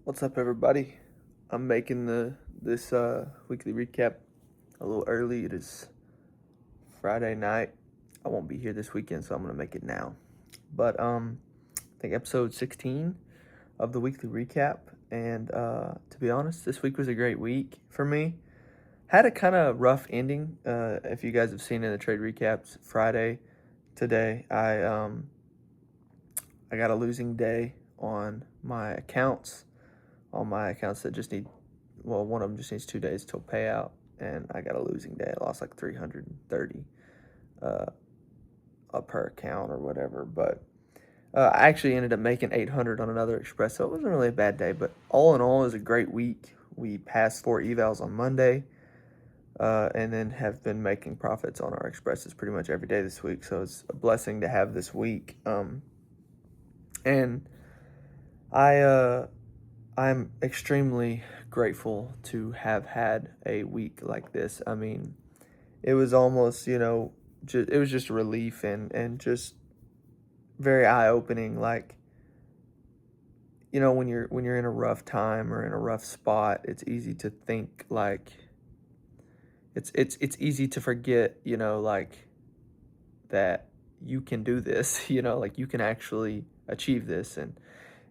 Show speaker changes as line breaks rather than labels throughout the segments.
What's up, everybody? I'm making this weekly recap a little early. It is Friday night. I won't be here this weekend, so I'm gonna make it now. But I think episode 16 of the weekly recap. And to be honest, this week was a great week for me. Had a kind of rough ending. If you guys have seen in the trade recaps, Friday today, I got a losing day on my accounts. All my accounts that just need, well, one of them just needs 2 days till payout, and I got a losing day. I lost like 330 uh, per account or whatever. But I actually ended up making 800 on another express, so it wasn't really a bad day. But all in all, it was a great week. We passed 4 evals on Monday, and then have been making profits on our expresses pretty much every day this week. So it's a blessing to have this week. And I I'm extremely grateful to have had a week like this. I mean, it was almost, it was just a relief and just very eye opening. Like, when you're in a rough time or in a rough spot, it's easy to think like it's easy to forget, like that you can do this, like you can actually achieve this.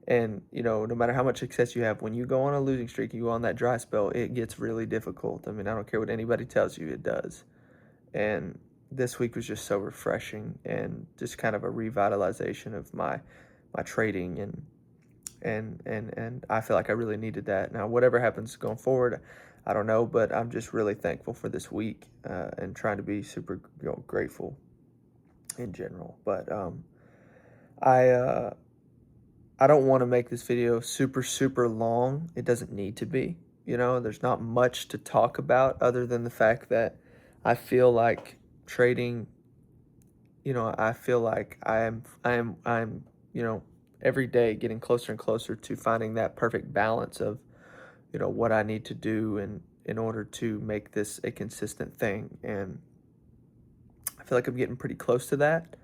And no matter how much success you have, when you go on a losing streak, you go on that dry spell, it gets really difficult. I mean, I don't care what anybody tells you, it does. And this week was just so refreshing and just kind of a revitalization of my trading, and I feel like I really needed that. Now, whatever happens going forward, I don't know, but I'm just really thankful for this week, and trying to be super, grateful in general. But I I don't want to make this video super, super long. It doesn't need to be. There's not much to talk about other than the fact that I feel like trading, I feel like I'm, every day getting closer and closer to finding that perfect balance of, what I need to do and in order to make this a consistent thing. And I feel like I'm getting pretty close to that.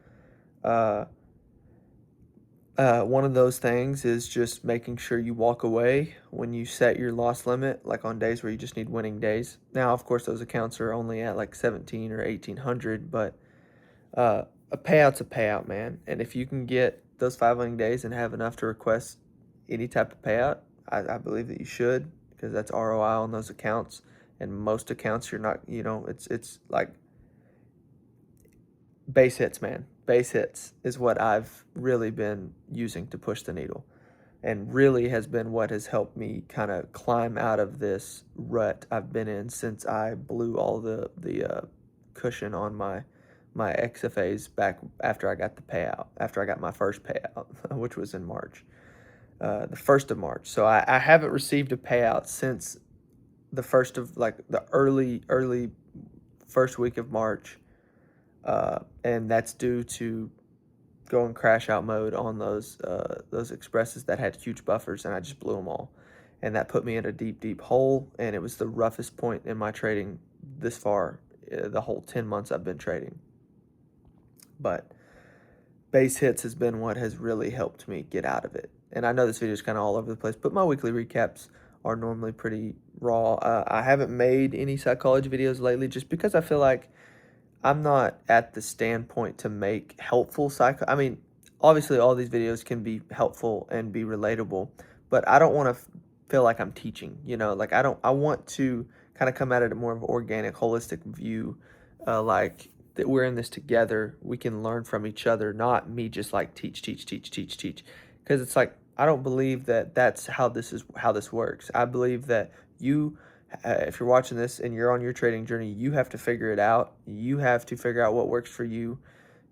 Uh, one of those things is just making sure you walk away when you set your loss limit, like on days where you just need winning days. Now, of course, those accounts are only at like 17 or 1800, but a payout's a payout, man. And if you can get those 5 winning days and have enough to request any type of payout, I believe that you should, because that's ROI on those accounts. And most accounts, you're not, it's like base hits, man. Base hits is what I've really been using to push the needle, and really has been what has helped me kind of climb out of this rut I've been in since I blew all the cushion on my XFAs back after I got the payout, after I got my first payout, which was in March, the 1st of March. So I haven't received a payout since the first of, like, the early first week of March, and that's due to going crash out mode on those expresses that had huge buffers, and I just blew them all, and that put me in a deep hole, and it was the roughest point in my trading this far, the whole 10 months I've been trading. But base hits has been what has really helped me get out of it. And I know this video is kind of all over the place, but my weekly recaps are normally pretty raw. I haven't made any psychology videos lately just because I feel like I'm not at the standpoint to make helpful I mean, obviously all these videos can be helpful and be relatable, but I don't want to feel like I'm teaching, like I want to kind of come at it a more of an organic, holistic view, like that we're in this together. We can learn from each other, not me just like teach. Because it's like, I don't believe that that's how this works. I believe that you, if you're watching this and you're on your trading journey, you have to figure it out. You have to figure out what works for you.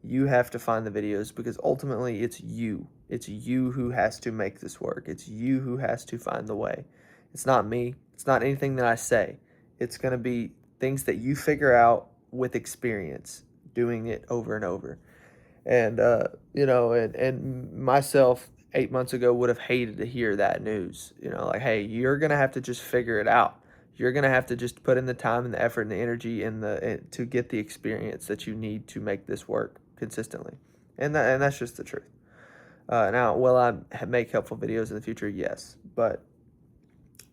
You have to find the videos, because ultimately it's you. It's you who has to make this work. It's you who has to find the way. It's not me. It's not anything that I say. It's going to be things that you figure out with experience, doing it over and over. And and myself 8 months ago would have hated to hear that news. Like, hey, you're gonna have to just figure it out. You're gonna have to just put in the time and the effort and the energy to get the experience that you need to make this work consistently. And that's just the truth. Now, will I make helpful videos in the future? Yes, but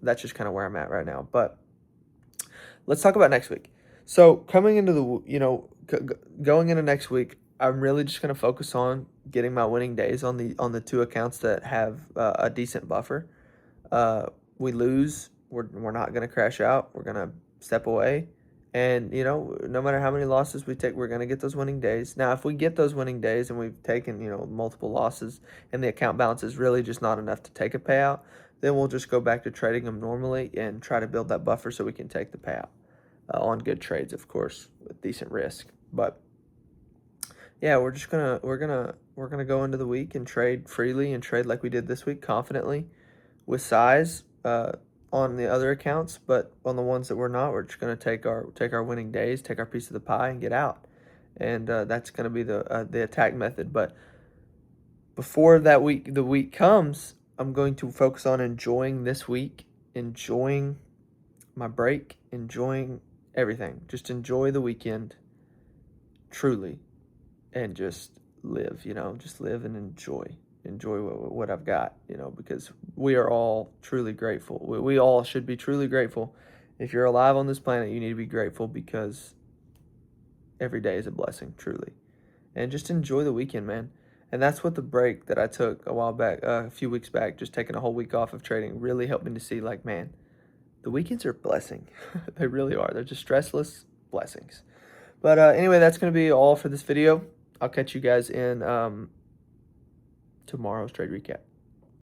that's just kind of where I'm at right now. But let's talk about next week. So coming into going into next week, I'm really just going to focus on getting my winning days on the two accounts that have a decent buffer. We lose, we're not going to crash out. We're going to step away. And, no matter how many losses we take, we're going to get those winning days. Now, if we get those winning days and we've taken, multiple losses and the account balance is really just not enough to take a payout, then we'll just go back to trading them normally and try to build that buffer so we can take the payout on good trades, of course, with decent risk. But yeah, we're gonna go into the week and trade freely and trade like we did this week, confidently, with size on the other accounts, but on the ones that we're not, we're just gonna take our winning days, take our piece of the pie, and get out. And that's gonna be the attack method. But before the week comes, I'm going to focus on enjoying this week, enjoying my break, enjoying everything. Just enjoy the weekend truly, and just live, just live and enjoy what I've got, because we are all truly grateful. We all should be truly grateful. If you're alive on this planet, you need to be grateful because every day is a blessing, truly. And just enjoy the weekend, man. And that's what the break that I took a while back, a few weeks back, just taking a whole week off of trading, really helped me to see, like, man, the weekends are a blessing. They really are. They're just stressless blessings. But anyway, that's going to be all for this video. I'll catch you guys in tomorrow's trade recap.